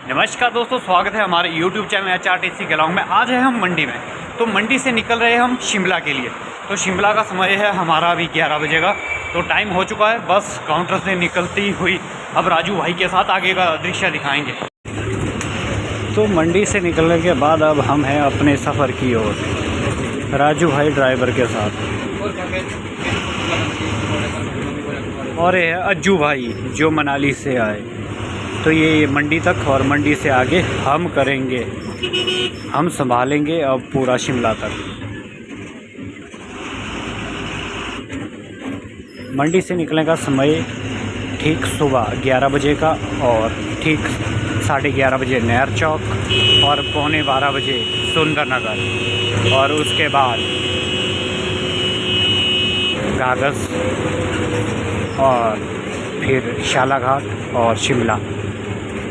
नमस्कार दोस्तों, स्वागत है हमारे YouTube चैनल HRTC गलांग में। आज है हम मंडी में, तो मंडी से निकल रहे हैं हम शिमला के लिए। तो शिमला का समय है हमारा अभी 11 बजे का, तो टाइम हो चुका है। बस काउंटर से निकलती हुई अब राजू भाई के साथ आगे का दृश्य दिखाएंगे। तो मंडी से निकलने के बाद अब हम हैं अपने सफ़र की ओर, राजू भाई ड्राइवर के साथ, और ये है अज्जू भाई जो मनाली से आए। तो ये मंडी तक और मंडी से आगे हम करेंगे, हम संभालेंगे अब पूरा शिमला तक। मंडी से निकलने का समय ठीक सुबह 11 बजे का, और ठीक 11:30 बजे नहर चौक, और 11:45 बजे सुंदरनगर, और उसके बाद कागज़, और फिर शाला घाट और शिमला।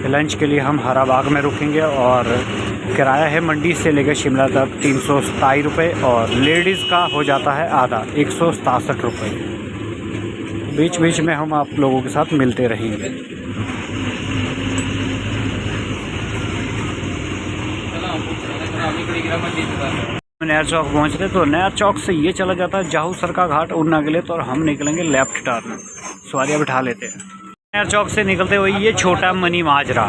लंच के लिए हम हरा बाग में रुकेंगे, और किराया है मंडी से लेकर शिमला तक 327 रुपये, और लेडीज़ का हो जाता है आधा 167 रुपये। बीच बीच में हम आप लोगों के साथ मिलते रहेंगे। नहर चौक पहुँचते तो नहर चौक से ये चला जाता है जाहूसर का घाट उड़ना के लिए, तो हम निकलेंगे लेफ़्ट टर्न, सवारियाँ बिठा लेते हैं। नहर चौक से निकलते हुए ये छोटा मनी माजरा,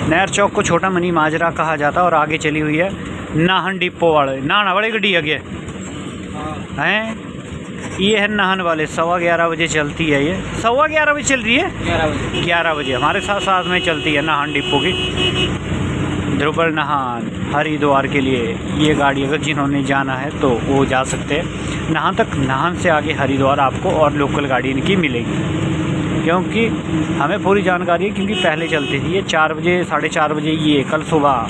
नहर चौक को छोटा मनी माजरा कहा जाता है, और आगे चली हुई है नाहन डिपो वाले, नाहन वाले गड्डी आगे हैं। ये है नाहन वाले, 11:15 बजे चलती है। ये 11:15 बजे चल रही है, 11 बजे हमारे साथ साथ में चलती है नाहन डिपो की। ध्रुवल नाहन हरिद्वार के लिए ये गाड़ी अगर जिन्होंने जाना है तो वो जा सकते हैं नाहन तक। नाहन से आगे हरिद्वार आपको और लोकल गाड़ी इनकी मिलेगी, क्योंकि हमें पूरी जानकारी है, क्योंकि पहले चलती थी ये 4 बजे 4:30 बजे। ये कल सुबह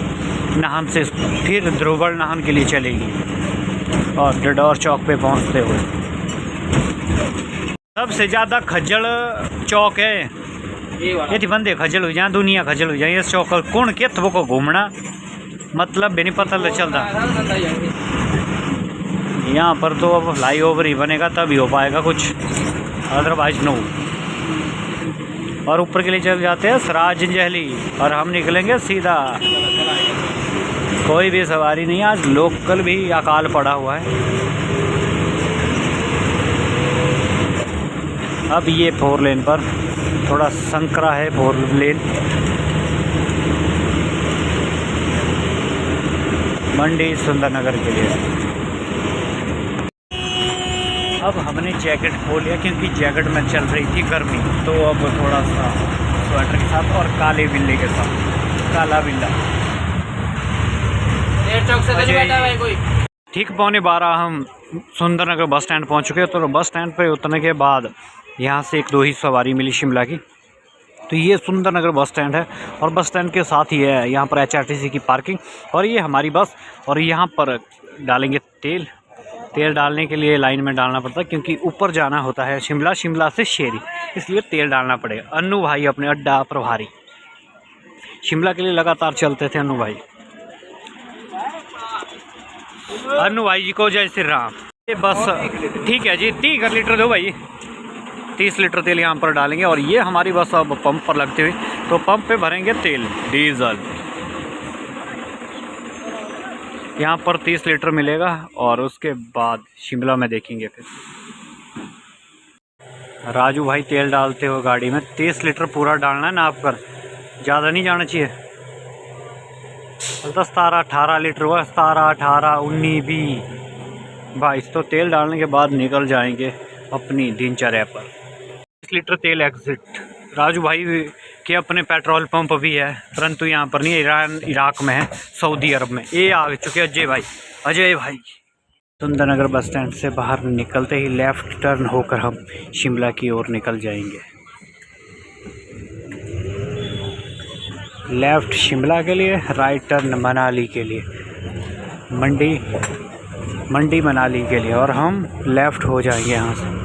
नाहन से फिर ध्रुवल नाहन के लिए चलेगी, और डडौर चौक पे पहुंचते हुए सबसे ज़्यादा खज्जल चौक है ये थी। बंदे खज्जल हो जाए, दुनिया खज्जल हो जाए इस चौक पर। कौन के वो को घूमना मतलब भी नहीं पता चलता। यहाँ पर तो अब फ्लाई ओवर ही बनेगा तभी हो पाएगा कुछ, अदरवाइज नो। और ऊपर के लिए चल जाते हैं सराज जंजैहली, और हम निकलेंगे सीधा। कोई भी सवारी नहीं, आज लोकल भी अकाल पड़ा हुआ है। अब ये 4 लेन पर थोड़ा संकरा है 4 लेन। मंडी सुंदरनगर के लिए अब हमने जैकेट खोल लिया, क्योंकि जैकेट में चल रही थी गर्मी। तो अब थोड़ा सा स्वेटर के साथ और काले बिल्ले के साथ, काला बिल्ला। ठीक 11:15 हम सुंदरनगर बस स्टैंड पहुंच चुके हैं। तो बस स्टैंड पर उतरने के बाद यहाँ से 1-2 ही सवारी मिली शिमला की। तो ये सुंदरनगर बस स्टैंड है, और बस स्टैंड के साथ ही है यहाँ पर HRTC की पार्किंग, और ये हमारी बस। और यहाँ पर डालेंगे तेल। तेल डालने के लिए लाइन में डालना पड़ता है, क्योंकि ऊपर जाना होता है शिमला, शिमला से शेरी, इसलिए तेल डालना पड़ेगा। अन्नू भाई अपने अड्डा प्रभारी शिमला के लिए लगातार चलते थे। अन्नू भाई जी को जय श्री राम। ये बस ठीक है जी, 30 लीटर दो भाई, 30 लीटर तेल यहाँ पर डालेंगे। और ये हमारी बस अब पंप पर लगती हुई, तो पंप पे भरेंगे तेल डीजल। यहाँ पर 30 लीटर मिलेगा, और उसके बाद शिमला में देखेंगे। फिर राजू भाई तेल डालते हो गाड़ी में, 30 लीटर पूरा डालना है ना आपकर, ज़्यादा नहीं जाना चाहिए। 10, 17, 18 लीटर हुआ, 17, 18, 19, 20, 22। तो तेल डालने के बाद निकल जाएंगे अपनी दिनचर्या पर। 30 लीटर तेल एग्जिट। राजू भाई के अपने पेट्रोल पंप भी है, परंतु यहाँ पर नहीं, ईरान इराक में है, सऊदी अरब में। ये आ चुके अजय भाई। सुंदरनगर बस स्टैंड से बाहर निकलते ही लेफ़्ट टर्न होकर हम शिमला की ओर निकल जाएंगे। लेफ़्ट शिमला के लिए, राइट टर्न मनाली के लिए, मंडी मनाली के लिए, और हम लेफ़्ट हो जाएंगे यहाँ से।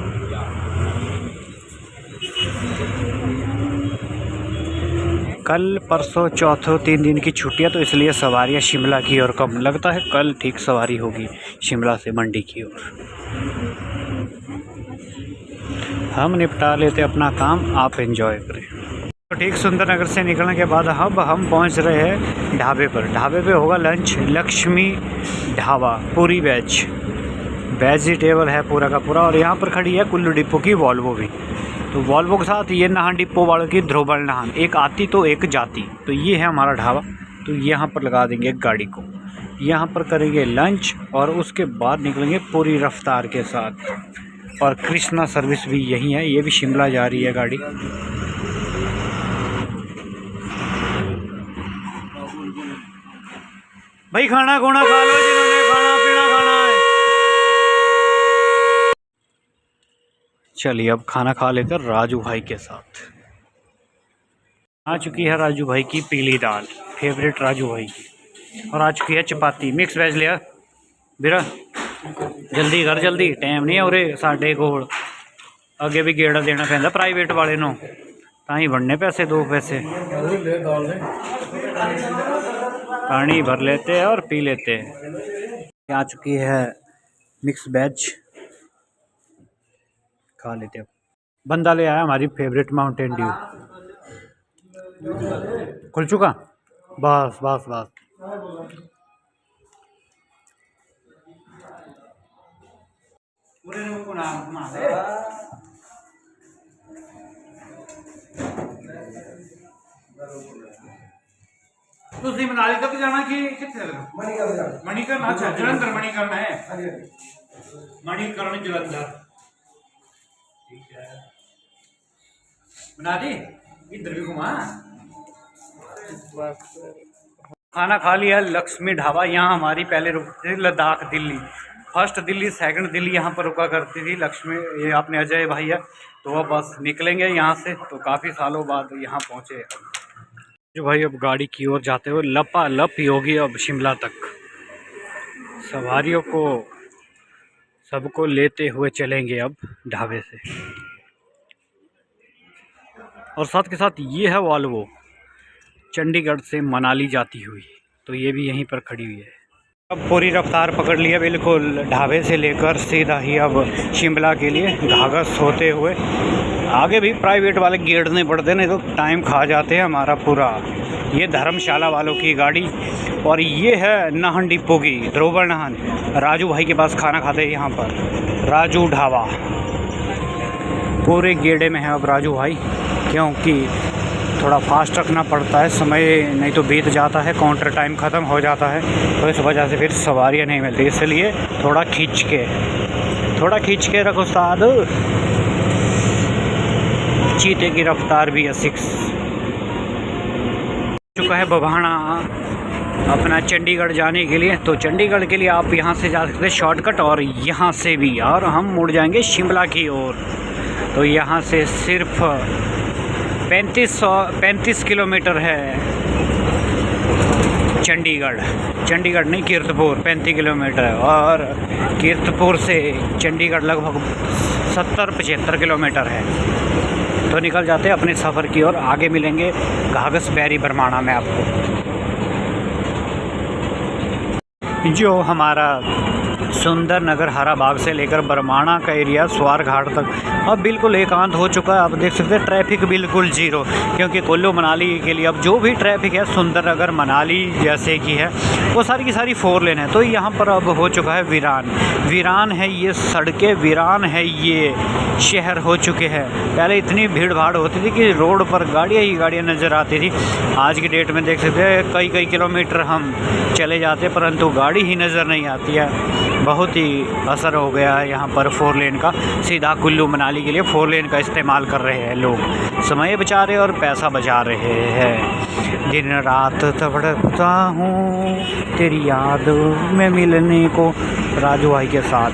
कल परसों चौथों 3 दिन की छुट्टियां, तो इसलिए सवारियां शिमला की ओर कम। लगता है कल ठीक सवारी होगी शिमला से मंडी की ओर। हम निपटा लेते अपना काम, आप एंजॉय करें। तो ठीक सुंदरनगर से निकलने के बाद अब हम पहुंच रहे हैं ढाबे पर। ढाबे पे होगा लंच, लक्ष्मी ढाबा, पूरी वेज, वेजिटेबल है पूरा का पूरा। और यहाँ पर खड़ी है कुल्लू डिपो की वॉल्वो भी। तो वॉल्वो के साथ ये नाहन डिपो वालों की ध्रुवल नाहन, एक आती तो एक जाती। तो ये है हमारा ढाबा। तो यहाँ पर लगा देंगे गाड़ी को, यहाँ पर करेंगे लंच और उसके बाद निकलेंगे पूरी रफ्तार के साथ। और कृष्णा सर्विस भी यही है, ये भी शिमला जा रही है गाड़ी। भाई खाना खोना खा लो जिन्होंने खाना पीना खाना है। चलिए अब खाना खा लेकर राजू भाई के साथ। आ चुकी है राजू भाई की पीली दाल, फेवरेट राजू भाई की। और आ चुकी है चपाती, मिक्स वेज लिया बिरा। जल्दी कर जल्दी, टाइम नहीं है उरे साढ़े कोल। अगे भी गेड़ा देना पैंदा प्राइवेट वाले नूं, तां ही बनने पैसे, 2 पैसे। पानी भर लेते हैं और पी लेते हैं। आ चुकी है मिक्स वेज, खा लेते हैं। बंदा ले आया हमारी फेवरेट माउंटेन ड्यू। खुल चुका, बस बस बस। तुसी मनाली तक जाना कि कितने मणिकर्ण? अच्छा जलंधर मणिकर्ण है, मणिकर्ण जलंधर। ठीक है, बना दी इधर भी घुमा। खाना खा लिया लक्ष्मी ढाबा। यहाँ हमारी पहले रुकती थी लद्दाख दिल्ली, फर्स्ट दिल्ली सेकंड दिल्ली यहाँ पर रुका करती थी लक्ष्मी। ये आपने अजय भाई है, तो अब बस निकलेंगे यहाँ से। तो काफ़ी सालों बाद यहाँ पहुँचे जो भाई। अब गाड़ी की ओर जाते हुए लपालप ही होगी अब शिमला तक। सवारियों को सबको लेते हुए चलेंगे अब ढाबे से। और साथ के साथ ये है वॉल्वो, चंडीगढ़ से मनाली जाती हुई। तो ये भी यहीं पर खड़ी हुई है। अब पूरी रफ्तार पकड़ लिया बिल्कुल ढाबे से लेकर सीधा ही अब शिमला के लिए घाघस होते हुए। आगे भी प्राइवेट वाले गेड़ने पड़ते, नहीं तो टाइम खा जाते हैं हमारा पूरा। ये धर्मशाला वालों की गाड़ी। और ये है नाहन डिपो की ध्रुवल नाहन, राजू भाई के पास खाना खाते हैं यहाँ पर, राजू ढाबा। पूरे गेड़े में है अब राजू भाई, क्योंकि थोड़ा फास्ट रखना पड़ता है, समय नहीं तो बीत जाता है, काउंटर टाइम ख़त्म हो जाता है। तो इस वजह से फिर सवारियाँ नहीं मिलती, इसलिए थोड़ा खींच के रखो उस्ताद। चीते की रफ्तार भी है 6। चुका है बभाना अपना चंडीगढ़ जाने के लिए। तो चंडीगढ़ के लिए आप यहाँ से जा सकते हैं शॉर्टकट, और यहाँ से भी। और हम मुड़ जाएंगे शिमला की ओर। तो यहाँ से सिर्फ 35 किलोमीटर है चंडीगढ़ नहीं कीरतपुर, 35 किलोमीटर है। और कीरतपुर से चंडीगढ़ लगभग 70-75 किलोमीटर है। तो निकल जाते हैं अपने सफ़र की ओर। आगे मिलेंगे घाघस बैरी बरमाणा में आपको। जो हमारा सुंदरनगर हरा बाग से लेकर बरमाणा का एरिया स्वार घाट तक अब बिल्कुल एकांत हो चुका है। आप देख सकते हैं ट्रैफिक बिल्कुल जीरो, क्योंकि कुल्लू मनाली के लिए अब जो भी ट्रैफिक है सुंदरनगर मनाली जैसे कि है वो सारी की सारी 4 लेन है। तो यहाँ पर अब हो चुका है वीरान है ये सड़कें, वीरान है ये शहर हो चुके हैं। पहले इतनी भीड़ भाड़ होती थी कि रोड पर गाड़ियाँ ही गाड़ियाँ नज़र आती थी। आज की डेट में देख सकते हैं कई किलोमीटर हम चले जाते परंतु गाड़ी ही नज़र नहीं आती है। बहुत ही असर हो गया है यहाँ पर 4 लेन का। सीधा कुल्लू मनाली के लिए 4 लेन का इस्तेमाल कर रहे हैं लोग, समय बचा रहे और पैसा बचा रहे हैं। दिन रात तड़पता हूँ तेरी याद में मिलने को, राजू भाई के साथ।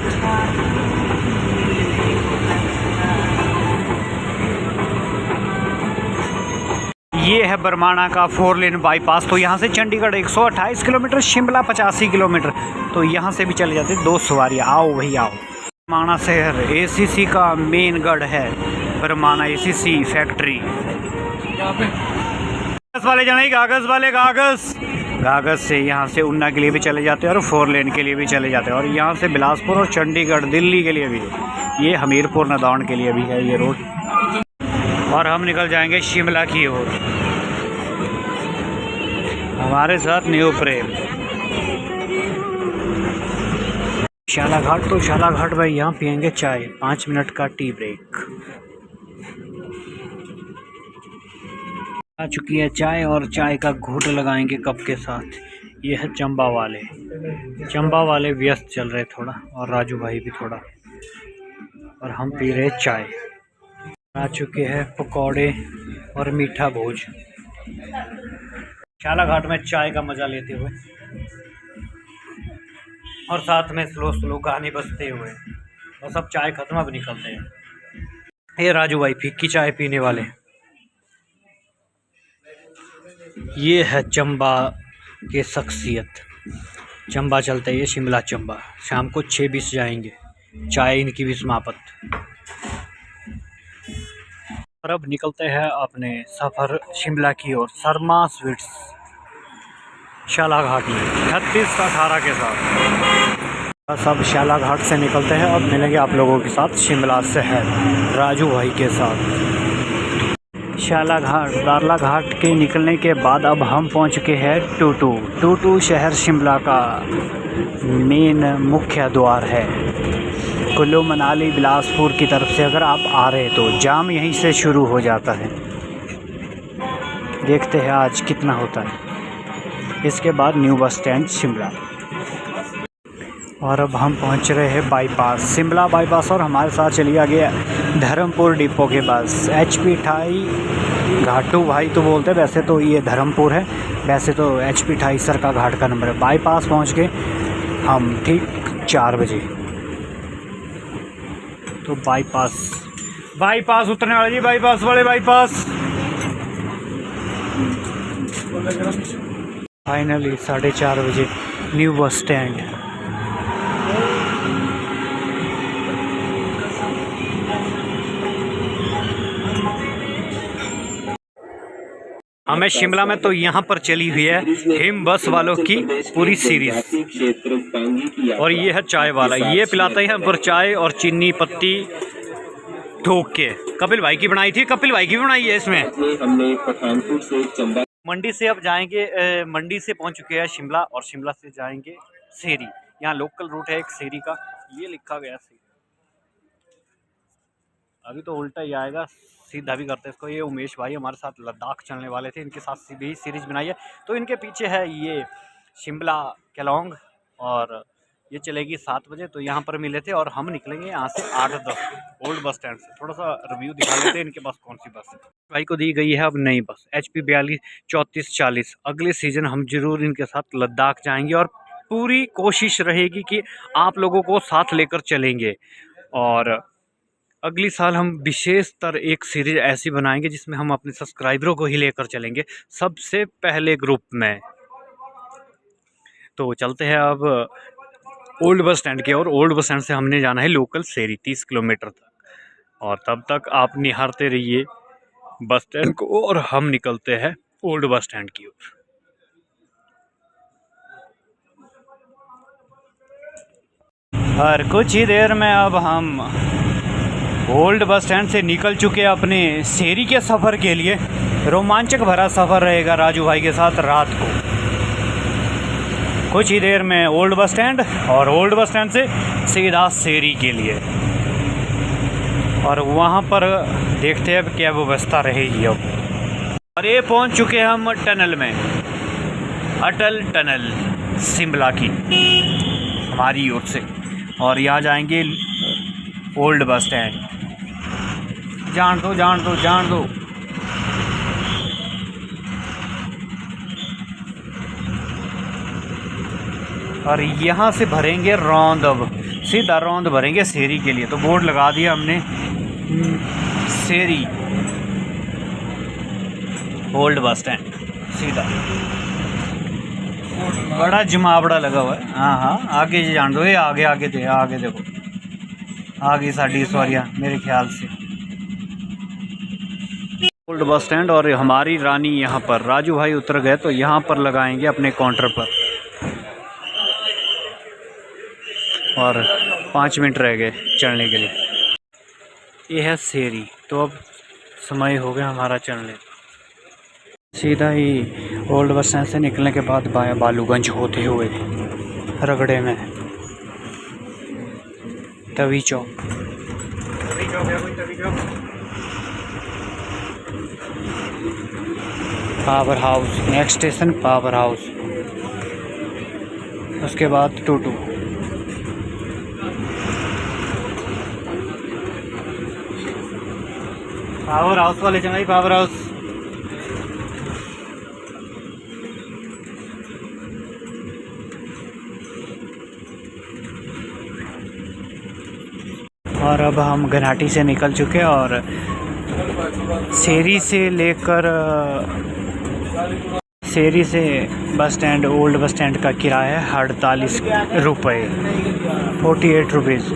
ये है बरमाणा का 4 लेन बाईपास। तो यहाँ से चंडीगढ़ 128 किलोमीटर, शिमला 85 किलोमीटर। तो यहाँ से भी चले जाते 2 सवारियाँ। आओ भाई आओ। बरमाणा शहर ACC का मेन गढ़ है, बरमाणा ACC फैक्ट्री। कागज़ वाले जाना ही, कागज़ से यहाँ से ऊना के लिए भी चले जाते हैं और 4 लेन के लिए भी चले जाते हैं। और यहाँ से बिलासपुर और चंडीगढ़ दिल्ली के लिए भी, ये हमीरपुर नदौन के लिए भी है ये रोड। और हम निकल जाएंगे शिमला की ओर। हमारे साथ न्यू प्रेम। शाला घाट, तो शाला घाट भाई यहाँ पियेंगे चाय, 5 मिनट का टी ब्रेक। आ चुकी है चाय और चाय का घूंट लगाएंगे कप के साथ। ये है चंबा वाले। चंबा वाले व्यस्त चल रहे थोड़ा, और राजू भाई भी थोड़ा, और हम पी रहे चाय। आ चुके हैं पकौड़े और मीठा भोज। शाला घाट में चाय का मज़ा लेते हुए और साथ में स्लो स्लो गाने बजते हुए, और सब चाय खत्म अब निकलते हैं। ये राजू भाई फीकी चाय पीने वाले। ये है चंबा के शख्सियत। चंबा चलते ये शिमला चंबा। शाम को 6:20 जाएंगे। चाय इनकी भी समाप्त। और अब निकलते हैं अपने सफ़र शिमला की ओर, शर्मा स्वीट्स शाला घाट में 36-18 के साथ। सब शाला घाट से निकलते हैं। अब मिलेंगे आप लोगों के साथ शिमला शहर राजू भाई के साथ। शाला घाट, दारला घाट के निकलने के बाद अब हम पहुंच चुके हैं टूटू। टूटू शहर शिमला का मेन मुख्य द्वार है। कुल्लू मनाली बिलासपुर की तरफ से अगर आप आ रहे तो जाम यहीं से शुरू हो जाता है। देखते हैं आज कितना होता है। इसके बाद न्यू बस स्टैंड शिमला। और अब हम पहुंच रहे हैं बाईपास, शिमला बाईपास, और हमारे साथ चलिए आगे धर्मपुर डिपो के पास। HP 28 घाटू भाई तो बोलते हैं, वैसे तो ये धर्मपुर है, वैसे तो HP 28 सर का घाट का नंबर है। बाईपास पहुंच के हम ठीक 4 बजे। तो बाईपास उतरने वाले जी, बाईपास वाले बाईपास। फाइनली 4:30 बजे न्यू बस स्टैंड। हमें शिमला में तो यहाँ पर चली हुई है हिम बस वालों की पूरी सीरीज। और ये है चाय वाला, ये पिलाता है हम पर चाय और चीनी पत्ती ठोक के। कपिल भाई की बनाई थी, कपिल भाई की भी बनाई है इसमें। हमने पठानकोट से चंबा, मंडी से अब जाएंगे, मंडी से पहुँच चुके हैं शिमला, और शिमला से जाएंगे सेरी। यहाँ लोकल रूट है एक सेरी का, ये लिखा गया सेरी। अभी तो उल्टा ही आएगा, सीधा भी करते हैं इसको। ये उमेश भाई हमारे साथ लद्दाख चलने वाले थे, इनके साथ सीधी सीरीज बनाई है। तो इनके पीछे है ये शिमला केलोंग, और ये चलेगी 7 बजे। तो यहाँ पर मिले थे, और हम निकलेंगे यहाँ से 8-10 ओल्ड बस स्टैंड से। थोड़ा सा रिव्यू दिखा देते हैं इनके पास कौन सी बस है। भाई को दी गई है अब नई बस HP 42 3440। अगले सीज़न हम जरूर इनके साथ लद्दाख जाएंगे, और पूरी कोशिश रहेगी कि आप लोगों को साथ लेकर चलेंगे। और अगली साल हम विशेषतर एक सीरीज ऐसी बनाएंगे जिसमें हम अपने सब्सक्राइबरों को ही लेकर चलेंगे सबसे पहले ग्रुप में। तो चलते हैं अब ओल्ड बस स्टैंड की ओर। ओल्ड बस स्टैंड से हमने जाना है लोकल सेरी 30 किलोमीटर तक, और तब तक आप निहारते रहिए बस स्टैंड को, और हम निकलते हैं ओल्ड बस स्टैंड की ओर। हर कुछ ही देर में अब हम ओल्ड बस स्टैंड से निकल चुके अपने सेरी के सफ़र के लिए। रोमांचक भरा सफ़र रहेगा राजू भाई के साथ रात को। कुछ ही देर में ओल्ड बस स्टैंड, और ओल्ड बस स्टैंड से सीधा सेरी के लिए, और वहाँ पर देखते हैं क्या व्यवस्था रहेगी अब। और ये पहुँच चुके हैं हम टनल में, अटल टनल शिमला की हमारी ओर से, और यहाँ जाएंगे ओल्ड बस स्टैंड। जान दो। और यहाँ से भरेंगे रौंद, अब सीधा रौंद भरेंगे सेरी के लिए। तो बोर्ड लगा दिया हमने, सेरी ओल्ड बस स्टैंड सीधा। बड़ा जमावड़ा लगा हुआ है। हाँ, आगे जान दो, ये आगे देखो, आगे साड़ी सवारियाँ मेरे ख्याल से। ओल्ड बस स्टैंड, और हमारी रानी यहाँ पर। राजू भाई उतर गए, तो यहाँ पर लगाएंगे अपने काउंटर पर, और 5 मिनट रह गए चढ़ने के लिए। ये है सेरी। तो अब समय हो गया हमारा चलने। सीधा ही ओल्ड बस स्टैंड से निकलने के बाद बाया बालूगंज होते हुए रगड़े में Tawi Chowk. Power house, next station power house, उसके बाद टूटू। पावर हाउस वाले चंगाई पावर हाउस। और अब हम घनाटी से निकल चुके और शेरी से bus stand, old bus stand का किराया है 48 रुपये, 48 रुपीज़।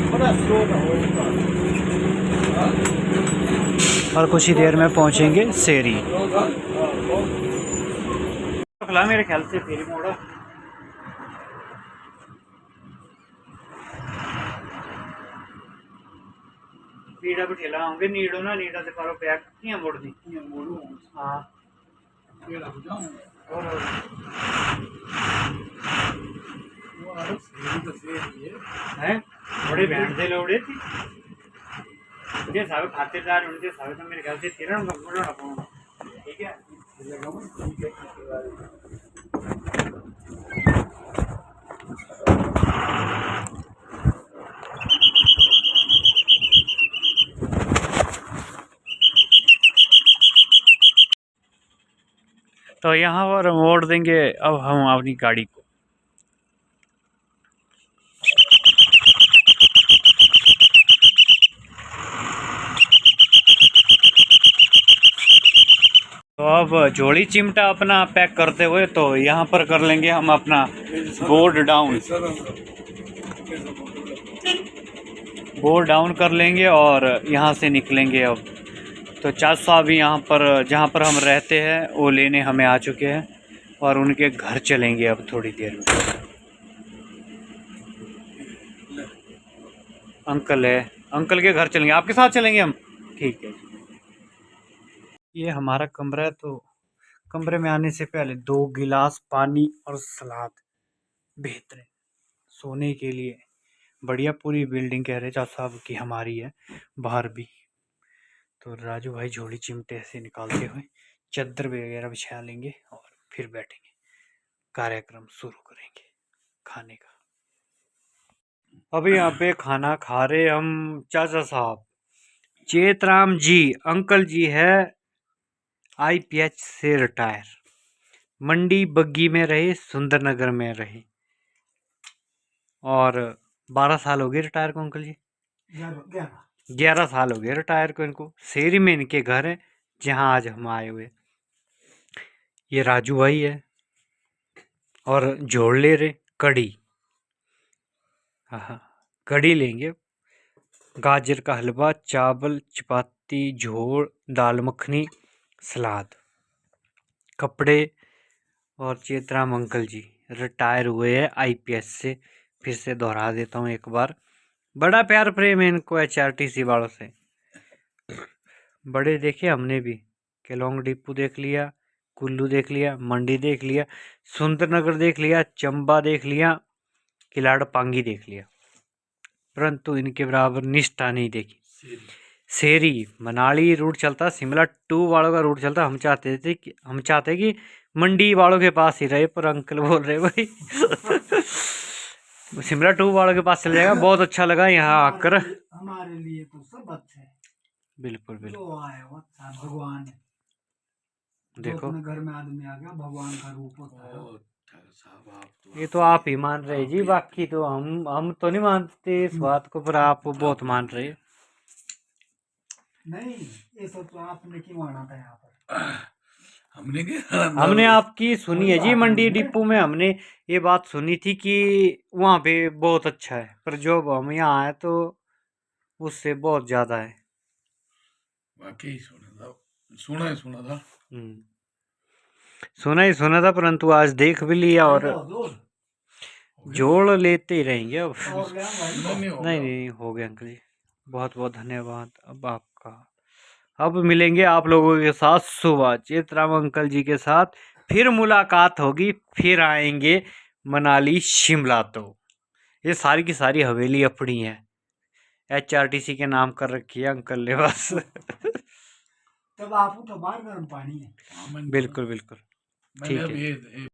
और कुछ ही देर में पहुंचेंगे शेरी। मेरे ख्याल से फेरी मोड़ नीड़ा पे ठेला होंगे, नीड़ो ना नीड़ा से पारो पैक किया मोड़ दी। हाँ हैं बड़े बैंड से लोड़े थी मुझे सारे खातेदार उनके सारे तो मेरे ख्याल से 13 नंबर ना पाऊंगा। ठीक है तो यहाँ पर मोड़ देंगे अब हम अपनी गाड़ी को। तो अब जोड़ी चिमटा अपना पैक करते हुए तो यहाँ पर कर लेंगे हम अपना बोर्ड डाउन कर लेंगे और यहाँ से निकलेंगे अब। तो चाचा साहब यहाँ पर जहाँ पर हम रहते हैं वो लेने हमें आ चुके हैं और उनके घर चलेंगे अब थोड़ी देर में। अंकल है, अंकल के घर चलेंगे, आपके साथ चलेंगे हम। ठीक है, ये हमारा कमरा है। तो कमरे में आने से पहले 2 गिलास पानी और सलाद, बेहतरीन सोने के लिए बढ़िया। पूरी बिल्डिंग कह रहे चाचा साहब की हमारी है, बाहर भी। तो राजू भाई झोली चिमटे से निकालते हुए चादर वगैरह बिछा लेंगे और फिर बैठेंगे, कार्यक्रम शुरू करेंगे खाने का। अभी यहाँ पे खाना खा रहे हम चाचा साहब चेतराम जी। अंकल जी है IPH से रिटायर, मंडी बग्गी में रहे, सुंदरनगर में रहे और 12 साल हो गए रिटायर को अंकल जी। 11 साल हो गए रिटायर को इनको। शेरी में इनके घर है जहाँ आज हम आए हुए। ये राजू भाई है और जोड़ ले रहे कड़ी। हाँ कड़ी लेंगे, गाजर का हलवा, चावल, चपाती, झोल, दाल मखनी, सलाद, कपड़े। और चेतराम अंकल जी रिटायर हुए हैं IPS से। फिर से दोहरा देता हूँ एक बार, बड़ा प्यार प्रेम है इनको HRTC वालों से। बड़े देखे हमने भी, केलोंग डिपू देख लिया, कुल्लू देख लिया, मंडी देख लिया, सुंदरनगर देख लिया, चंबा देख लिया, किलाड़ पांगी देख लिया, परंतु इनके बराबर निष्ठा नहीं देखी। शेरी मनाली रूट चलता, शिमला 2 वालों का रूट चलता। हम चाहते कि मंडी वालों के पास ही रहे, पर अंकल बोल रहे भाई शिमला 2 वालों के पास चल जाएगा। बहुत अच्छा लगा यहाँ आकर, हमारे लिए तो सब अच्छा है। बिल्कुल बिल्कुल भगवान देखो घर में आदमी आ गया, भगवान का रूप होता है। ये तो आप ही मान रहे जी, बाकी तो हम तो नहीं मानते इस बात को, पर आप बहुत मान रहे। नहीं ये सब तो आपने क्यों माना था यहाँ पर? हमने आपकी सुनी है जी, मंडी डिपो में हमने ये बात सुनी थी कि वहाँ पे बहुत अच्छा है, पर जो हम यहाँ आए तो उससे बहुत ज्यादा है। वाकई सुना था सुना था, परंतु आज देख भी लिया और जोड़ लेते ही रहेंगे अब। नहीं हो गया अंकल जी, बहुत बहुत धन्यवाद अब आपका। अब मिलेंगे आप लोगों के साथ सुबह चेतराम अंकल जी के साथ, फिर मुलाकात होगी, फिर आएंगे मनाली शिमला। तो ये सारी की सारी हवेली अपनी है, HRTC के नाम कर रखी है अंकल ने बस। तब आप तो बाहर गर्म पानी है। हाँ, मैंने बिल्कुल बिल्कुल, मैंने ठीक अब है। ये